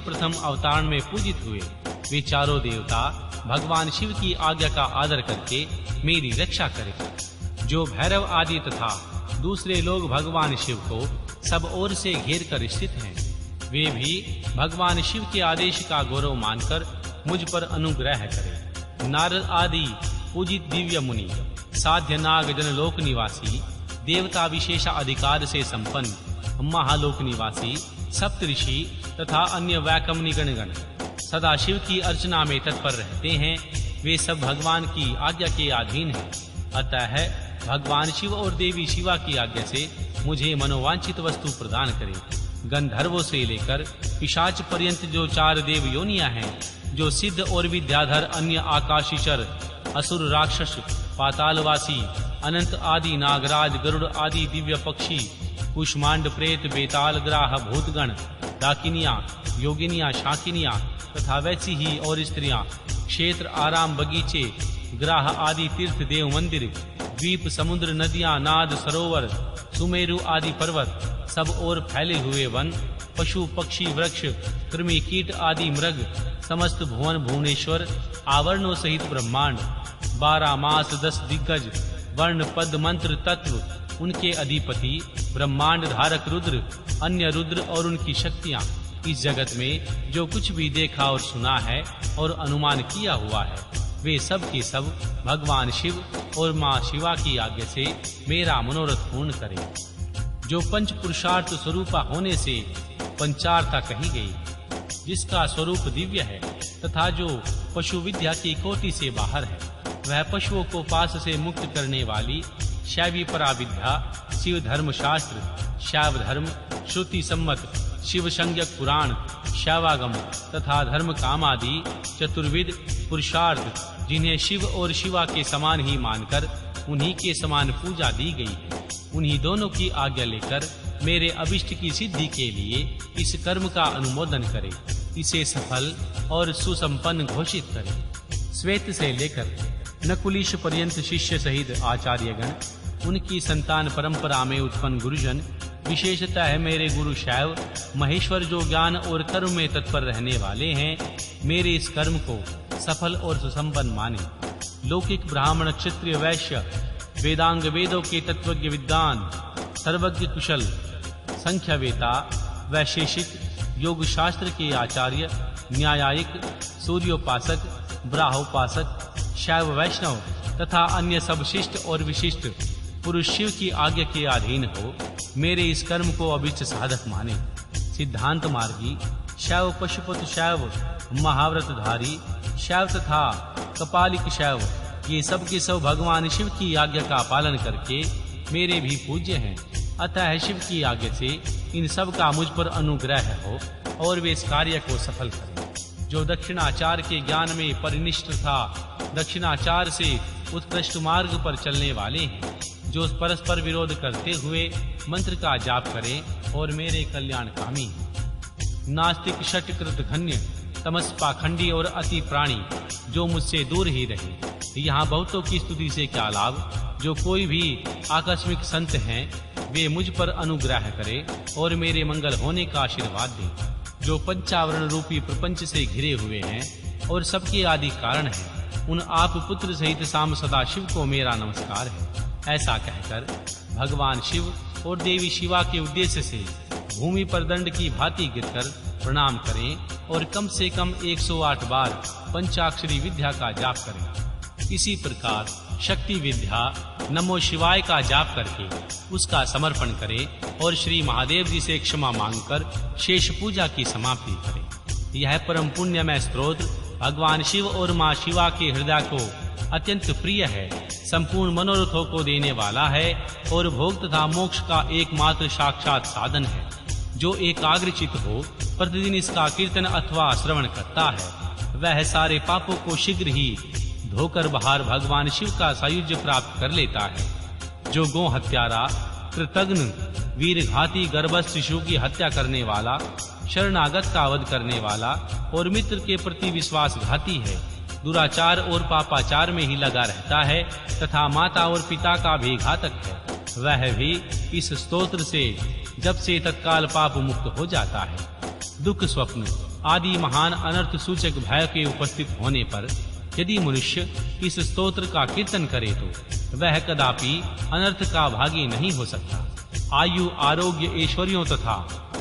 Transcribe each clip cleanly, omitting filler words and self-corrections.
प्रथम अवतारण में पूजित हुए। वे चारों देवता भगवान शिव की आज्ञा का आदर करके मेरी रक्षा करें। जो भैरव आदि तथा दूसरे लोग भगवान शिव को सब ओर से घेर कर स्थित हैं, वे भी भगवान शिव के आदेश का गौरव मानकर मुझ पर अनुग्रह करें। नारद आदि पूजित दिव्य मुनि, साध्य नाग जनलोक निवासी, देवता विशेष अधिकार से संपन्न महालोक निवासी, सप्तऋषि तथा अन्य वैकमनी गणगण सदा शिव की अर्चना में तत्पर रहते हैं। वे सब भगवान की आज्ञा के अधीन हैं। अतः भगवान शिव और देवी शिवा की आज्ञा से मुझे मनोवांछित वस्तु प्रदान करें। गंधर्वों से लेकर पिशाच पर्यंत जो 4 देव योनियां हैं, जो सिद्ध और विद्याधर, अन्य आकाशीचर, असुर, राक्षस, पातालवासी, अनंत आदि, नागराज, गरुड़ आदि दिव्य पक्षी, कुष्मांड, प्रेत, बेताल, ग्राह, भूतगण, डाकिनियां, योगिनियां, शाकिनियां तथा वैसी ही और स्त्रियां, क्षेत्र, आराम, बगीचे, ग्राह आदि तीर्थ, देव मंदिर, द्वीप, समुद्र, नदियां, नाद, सरोवर, सुमेरु आदि पर्वत, सब ओर फैले हुए वन, पशु, पक्षी, वृक्ष, कृमि, कीट आदि मृग, समस्त भुवन भुवनेश्वर, आवरणों सहित ब्रह्मांड, 12 मास, 10 दिग्गज, वर्ण, पद, मंत्र, तत्व, उनके अधिपति, ब्रह्मांड धारक रुद्र, अन्य रुद्र और उनकी शक्तियां, इस जगत में जो कुछ भी देखा और सुना है और अनुमान किया हुआ है, वे सब के सब भगवान शिव और माँ शिवा की आज्ञा से मेरा मनोरथ पूर्ण करें। जो पंच पुरुषार्थ स्वरूपा होने से पंचार्था कही गई, जिसका स्वरूप दिव्य है तथा जो पशु विद्या की कोटि से बाहर है, वह पशुओं को पास से मुक्त करने वाली शैवी पराविद्या, शिव धर्म शास्त्र, शैव धर्म, श्रुति सम्मत, शिव संज्ञक पुराण, शैवागम तथा धर्म काम आदि चतुर्विध पुरुषार्थ, जिन्हें शिव और शिवा के समान ही मानकर उन्हीं के समान पूजा दी गई है, उन्हीं दोनों की आज्ञा लेकर मेरे अभिष्ट की सिद्धि के लिए इस कर्म का अनुमोदन करें, इसे सफल और सुसंपन्न घोषित करें। श्वेत से लेकर नकुलीश पर्यंत शिष्य सहित आचार्यगण, उनकी संतान परंपरा में उत्पन्न गुरुजन, विशेषतः मेरे गुरु शैव महेश्वर, जो ज्ञान और कर्म में तत्पर रहने वाले हैं, मेरे इस कर्म को सफल और सुसंपन्न माने। लौकिक ब्राह्मण, क्षत्रिय, वैश्य, वेदांग वेदों के तत्वज्ञ विद्वान, सर्वज्ञ कुशल, संख्यावेता, वैशेषिक, योग शास्त्र के आचार्य, न्यायायिक, सूर्योपासक, ब्राहोपासक, शैव वैष्णव तथा अन्य सब शिष्ट और विशिष्ट पुरुष शिव की आज्ञा के अधीन हो मेरे इस कर्म को अभिष्ट साधक माने। सिद्धांत मार्गी, शैव पशुपत शैव, महाव्रतधारी शैव तथा कपालिक शैव, ये सब के सब भगवान शिव की आज्ञा का पालन करके मेरे भी पूज्य हैं। अतः शिव की आज्ञा से इन सब का मुझ पर अनुग्रह हो और वे इस कार्य को सफल करें। जो दक्षिणाचार के ज्ञान में परिनिष्ठ था, दक्षिणाचार से उत्कृष्ट मार्ग पर चलने वाले हैं, जो परस्पर विरोध करते हुए मंत्र का जाप करें और मेरे कल्याण कामी हैं। नास्तिक, षटकृत, घन्य, तमस, पाखंडी और अति प्राणी, जो मुझसे दूर ही रहे। यहाँ बहुतों की स्तुति से क्या लाभ। जो कोई भी आकस्मिक संत हैं, वे मुझ पर अनुग्रह करें और मेरे मंगल होने का आशीर्वाद दें। जो पंचावरण रूपी प्रपंच से घिरे हुए हैं और सबके आदि कारण हैं, उन आप पुत्र सहित शाम सदा शिव को मेरा नमस्कार है। ऐसा कहकर भगवान शिव और देवी शिवा के उद्देश्य से भूमि पर दंड की भांति गिरकर प्रणाम करें और कम से कम 108 बार पंचाक्षरी विद्या का जाप करें। इसी प्रकार शक्ति विद्या नमो शिवाय का जाप करके उसका समर्पण करें और श्री महादेव जी से क्षमा मांगकर शेष पूजा की समाप्ति करें। यह परम पुण्यमय स्तोत्र भगवान शिव और मां शिवा के हृदय को अत्यंत प्रिय है, संपूर्ण मनोरथों को देने वाला है और भोग तथा मोक्ष का एकमात्र साक्षात साधन है। जो एकाग्रचित हो प्रतिदिन इसका कीर्तन अथवा श्रवण करता है, वह सारे पापों को शीघ्र ही धोकर बाहर भगवान शिव का सायुज्य प्राप्त कर लेता है। जो गो हत्यारा, कृतघ्न, वीरघाती, गर्भस्थ शिशु की हत्या करने वाला, शरणागत का वध करने वाला और मित्र के प्रति विश्वासघाती है, दुराचार और पापाचार में ही लगा रहता है तथा माता और पिता का भी घातक है, वह भी इस स्तोत्र से जब से तत्काल पाप मुक्त हो जाता है। दुख स्वप्न आदि महान अनर्थ सूचक भय के उपस्थित होने पर यदि मनुष्य इस स्तोत्र का कीर्तन करे तो वह कदापि अनर्थ का भागी नहीं हो सकता। आयु, आरोग्य, ऐश्वर्यों तथा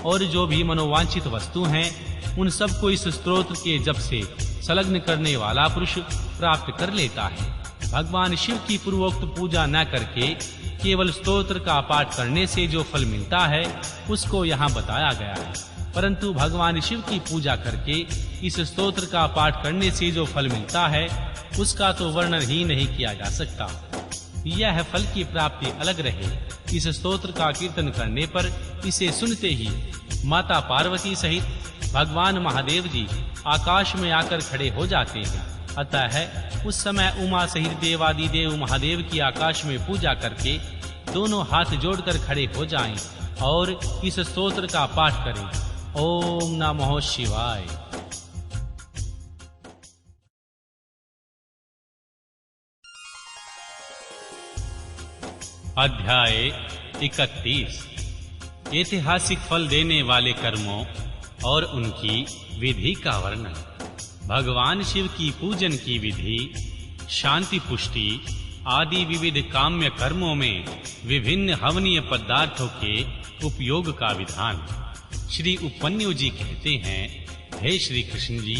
और जो भी मनोवांछित वस्तु हैं, उन सब को इस स्तोत्र के जप से संलग्न करने वाला पुरुष प्राप्त कर लेता है। भगवान शिव की पूर्वोक्त पूजा न करके केवल स्तोत्र का पाठ करने से जो फल मिलता है उसको यहाँ बताया गया है, परंतु भगवान शिव की पूजा करके इस स्तोत्र का पाठ करने से जो फल मिलता है उसका तो वर्णन ही नहीं किया जा सकता। यह फल की प्राप्ति अलग रहे। इस स्तोत्र का कीर्तन करने पर इसे सुनते ही माता पार्वती सहित भगवान महादेव जी आकाश में आकर खड़े हो जाते हैं। अतः उस समय उमा सहित देवादिदेव महादेव की आकाश में पूजा करके दोनों हाथ जोड़कर खड़े हो जाएं और इस स्तोत्र का पाठ करें। ओम नमः शिवाय। अध्याय 31। ऐतिहासिक फल देने वाले कर्मों और उनकी विधि का वर्णन। भगवान शिव की पूजन की विधि, शांति पुष्टि आदि विविध काम्य कर्मों में विभिन्न हवनीय पदार्थों के उपयोग का विधान। श्री उपन्यु जी कहते हैं, हे श्री कृष्ण जी,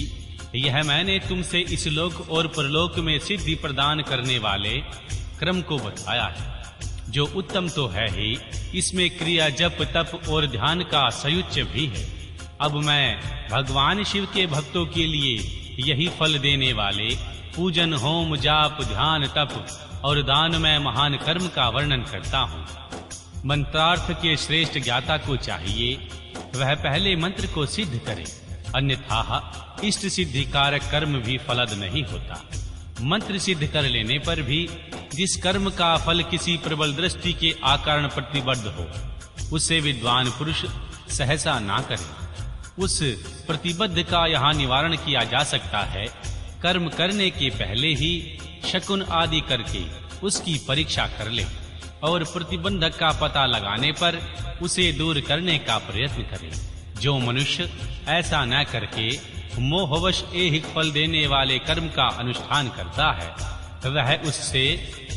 यह मैंने तुमसे इस लोक और परलोक में सिद्धि प्रदान करने वाले क्रम को बताया है, जो उत्तम तो है ही, इसमें क्रिया, जप, तप और ध्यान का संयुच्य भी है। अब मैं भगवान शिव के भक्तों के लिए यही फल देने वाले पूजन, होम, जाप, ध्यान, तप और दान में महान कर्म का वर्णन करता हूँ। मंत्रार्थ के श्रेष्ठ ज्ञाता को चाहिए वह पहले मंत्र को सिद्ध करे, अन्यथा इष्ट सिद्धि कारक कर्म भी फलद नहीं होता। मंत्र सिद्ध कर लेने पर भी जिस कर्म का फल किसी प्रबल दृष्टि के आकारण प्रतिबद्ध हो, उससे विद्वान पुरुष सहसा ना करे। उस प्रतिबद्ध का यहाँ निवारण किया जा सकता है। कर्म करने के पहले ही शकुन आदि करके उसकी परीक्षा कर ले और प्रतिबंधक का पता लगाने पर उसे दूर करने का प्रयत्न करे। जो मनुष्य ऐसा न करके मोहवश ऐहिक फल देने वाले कर्म का अनुष्ठान करता है, वह उससे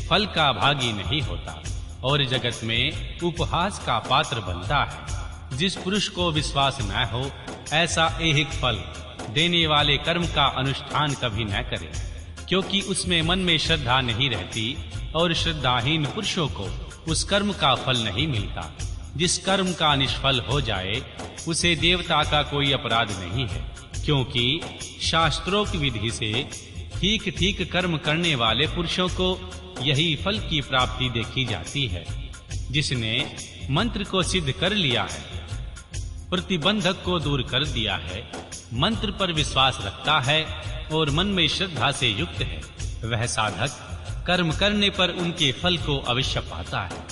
फल का भागी नहीं होता और जगत में उपहास का पात्र बनता है। जिस पुरुष को विश्वास न हो ऐसा ऐहिक फल देने वाले कर्म का अनुष्ठान कभी न करे, क्योंकि उसमें मन में श्रद्धा नहीं रहती और श्रद्धाहीन पुरुषों को उस कर्म का फल नहीं मिलता। जिस कर्म का निष्फल हो जाए उसे देवता का कोई अपराध नहीं है, क्योंकि शास्त्रों की विधि से ठीक ठीक कर्म करने वाले पुरुषों को यही फल की प्राप्ति देखी जाती है। जिसने मंत्र को सिद्ध कर लिया है, प्रतिबंधक को दूर कर दिया है, मंत्र पर विश्वास रखता है और मन में श्रद्धा से युक्त है, वह साधक कर्म करने पर उनके फल को अवश्य पाता है।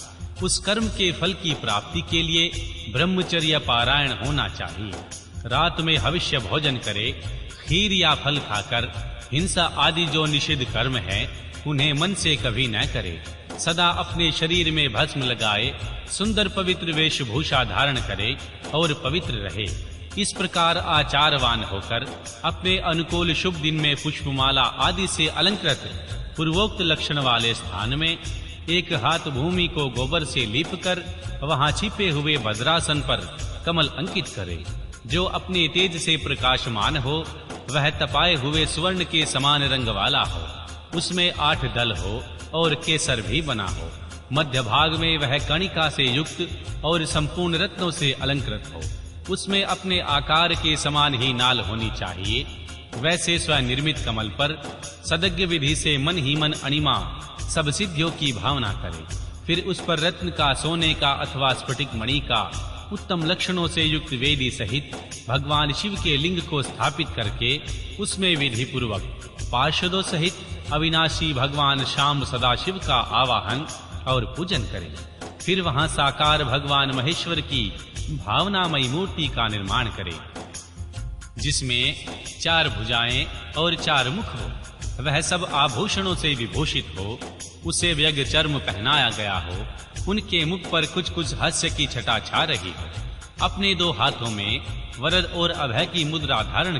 उस कर्म के फल की प्राप्ति के लिए ब्रह्मचर्य पारायण होना चाहिए। रात में हविष्य भोजन करे, खीर या फल खाकर हिंसा आदि जो निषिद्ध कर्म है उन्हें मन से कभी न करे। सदा अपने शरीर में भस्म लगाए, सुंदर पवित्र वेशभूषा धारण करे और पवित्र रहे। इस प्रकार आचारवान होकर अपने अनुकूल शुभ दिन में पुष्पमाला आदि से अलंकृत पूर्वोक्त लक्षण वाले स्थान में एक हाथ भूमि को गोबर से लीपकर वहां छिपे हुए भद्रासन पर कमल अंकित करे। जो अपने तेज से प्रकाशमान हो वह तपाए हुए स्वर्ण के समान रंग वाला हो, उसमें 8 दल हो और केसर भी बना हो। मध्य भाग में वह कणिका से युक्त और संपूर्ण रत्नों से अलंकृत हो। उसमें अपने आकार के समान ही नाल होनी चाहिए। वैसे स्वनिर्मित कमल पर सदज्ञ विधि से मन ही मन अणिमा सब सिद्धियों की भावना करे। फिर उस पर रत्न का, सोने का अथवा स्फटिक मणि का उत्तम लक्षणों से युक्त वेदी सहित भगवान शिव के लिंग को स्थापित करके उसमें विधि पूर्वक पार्षदों सहित अविनाशी भगवान श्याम सदाशिव का आवाहन और पूजन करें। फिर वहां साकार भगवान महेश्वर की भावनामयी मूर्ति का निर्माण करें, जिसमें 4 भुजाएं और 4 मुख हो। वह सब आभूषणों से विभूषित हो, उसे व्यग चर्म पहनाया गया हो, उनके मुख पर कुछ कुछ हास्य की छटा छा रही हो। अपने 2 हाथों में वरद और अभय की मुद्रा धारण